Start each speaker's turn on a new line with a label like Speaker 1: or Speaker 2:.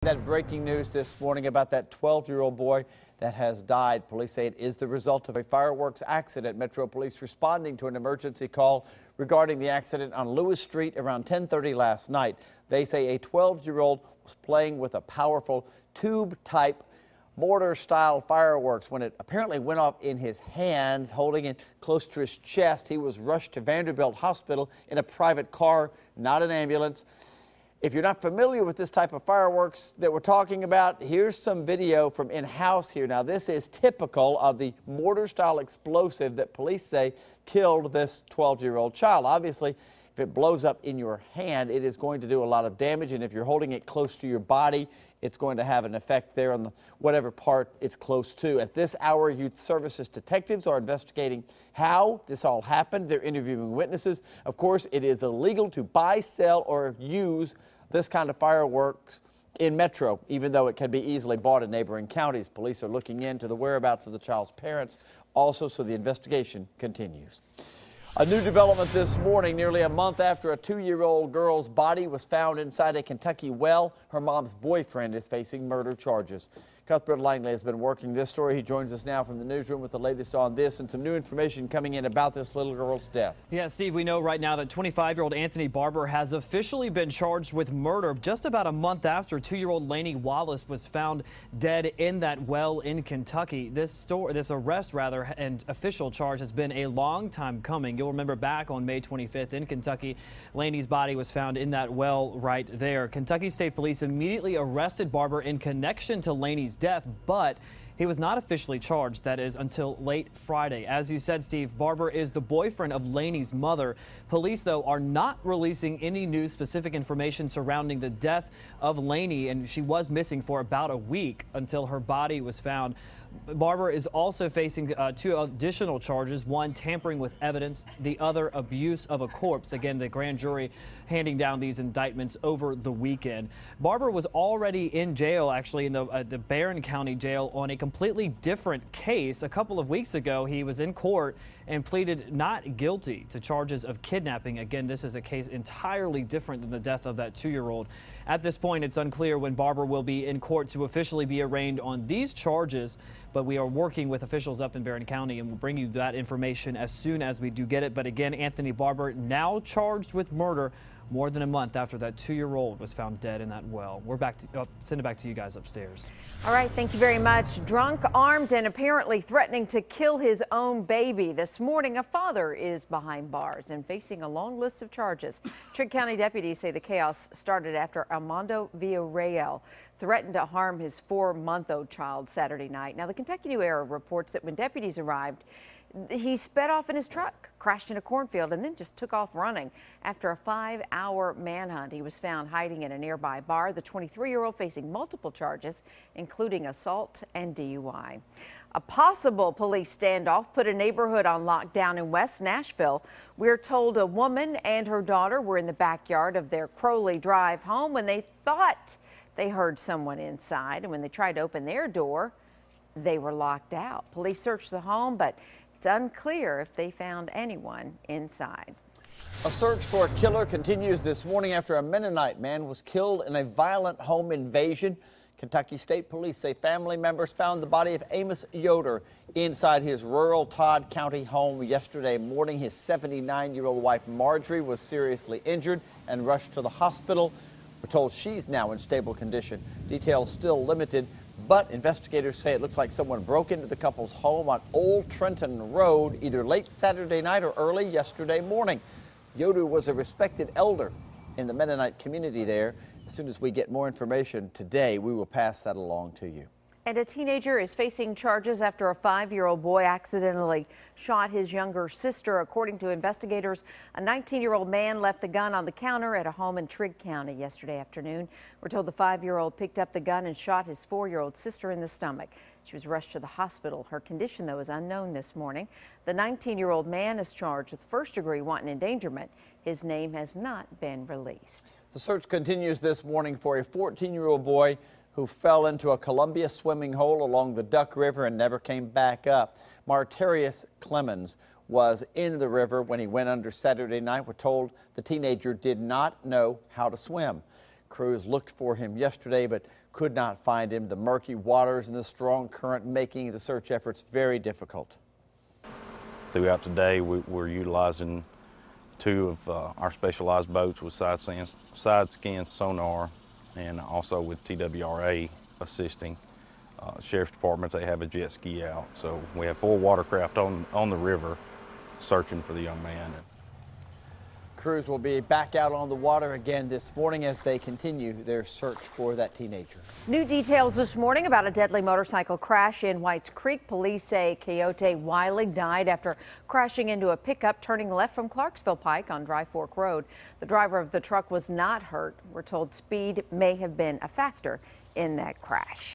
Speaker 1: That breaking news this morning about that 12-year-old boy that has died. Police say it is the result of a fireworks accident. Metro Police responding to an emergency call regarding the accident on Lewis Street around 10:30 last night. They say a 12-year-old was playing with a powerful tube-type mortar-style fireworks when it apparently went off in his hands, holding it close to his chest. He was rushed to Vanderbilt Hospital in a private car, not an ambulance. If you're not familiar with this type of fireworks that we're talking about, here's some video from in-house here. Now, this is typical of the mortar-style explosive that police say killed this 12-year-old child. Obviously, if it blows up in your hand, it is going to do a lot of damage, and if you're holding it close to your body, it's going to have an effect there on whatever part it's close to. At this hour, Youth Services detectives are investigating how this all happened. They're interviewing witnesses. Of course, it is illegal to buy, sell, or use this kind of fireworks in Metro, even though it can be easily bought in neighboring counties. Police are looking into the whereabouts of the child's parents also, so the investigation continues. A new development this morning, nearly a month after a 2-year-old girl's body was found inside a Kentucky well. Her mom's boyfriend is facing murder charges. Cuthbert Langley has been working this story. He joins us now from the newsroom with the latest on this and some new information coming in about this little girl's death.
Speaker 2: Yeah, Steve, we know right now that 25-year-old Anthony Barbour has officially been charged with murder just about a month after 2-year-old Lainey Wallace was found dead in that well in Kentucky. This arrest and official charge has been a long time coming. You'll remember back on May 25th in Kentucky, Lainey's body was found in that well right there. Kentucky State Police immediately arrested Barbour in connection to Lainey's death, but he was not officially charged, that is, until late Friday. As you said, Steve, Barbour is the boyfriend of Lainey's mother. Police, though, are not releasing any new specific information surrounding the death of Lainey, and she was missing for about a week until her body was found. Barbour is also facing 2 additional charges, one tampering with evidence, the other abuse of a corpse. Again, the grand jury handing down these indictments over the weekend. Barbour was already in jail, actually, in the Barron County Jail on a completely different case. A couple of weeks ago, he was in court and pleaded not guilty to charges of kidnapping. Again, this is a case entirely different than the death of that 2-year-old. At this point, it's unclear when Barbour will be in court to officially be arraigned on these charges, but we are working with officials up in Barron County, and we'll bring you that information as soon as we do get it. But again, Anthony Barbour now charged with murder more than a month after that 2-year-old was found dead in that well. We're back to send it back to you guys upstairs.
Speaker 3: All right, thank you very much. Drunk, armed, and apparently threatening to kill his own baby. This morning, a father is behind bars and facing a long list of charges. Trigg County deputies say the chaos started after Armando Villarreal threatened to harm his 4-month-old child Saturday night. Now, the Kentucky New Era reports that when deputies arrived, he sped off in his truck, crashed in a cornfield, and then just took off running. After a 5-hour manhunt, he was found hiding in a nearby bar. The 23-year-old facing multiple charges, including assault and DUI. A possible police standoff put a neighborhood on lockdown in West Nashville. We're told a woman and her daughter were in the backyard of their Crowley Drive home when they thought they heard someone inside, and when they tried to open their door, they were locked out. Police searched the home, but it's unclear if they found anyone inside.
Speaker 1: A search for a killer continues this morning after a Mennonite man was killed in a violent home invasion. Kentucky State Police say family members found the body of Amos Yoder inside his rural Todd County home yesterday morning. His 79-year-old wife Marjorie was seriously injured and rushed to the hospital. We're told she's now in stable condition. Details still limited, but investigators say it looks like someone broke into the couple's home on Old Trenton Road either late Saturday night or early yesterday morning. Yoder was a respected elder in the Mennonite community there. As soon as we get more information today, we will pass that along to you.
Speaker 3: And a teenager is facing charges after a 5-year-old boy accidentally shot his younger sister. According to investigators, a 19-year-old man left the gun on the counter at a home in Trigg County yesterday afternoon. We're told the 5-year-old picked up the gun and shot his 4-year-old sister in the stomach. She was rushed to the hospital. Her condition, though, is unknown this morning. The 19-year-old man is charged with first-degree wanton endangerment. His name has not been released.
Speaker 1: The search continues this morning for a 14-year-old boy who fell into a Columbia swimming hole along the Duck River and never came back up. Martarius Clemens was in the river when he went under Saturday night. We're told the teenager did not know how to swim. Crews looked for him yesterday but could not find him. The murky waters and the strong current making the search efforts very difficult.
Speaker 4: Throughout today, we're utilizing 2 of our specialized boats with side scan sonar, and also with TWRA assisting. Sheriff's Department, they have a jet ski out. So we have 4 watercraft on the river searching for the young man.
Speaker 1: Crews will be back out on the water again this morning as they continue their search for that teenager.
Speaker 3: New details this morning about a deadly motorcycle crash in Whites Creek. Police say Coyote Wiley died after crashing into a pickup turning left from Clarksville Pike on Dry Fork Road. The driver of the truck was not hurt. We're told speed may have been a factor in that crash.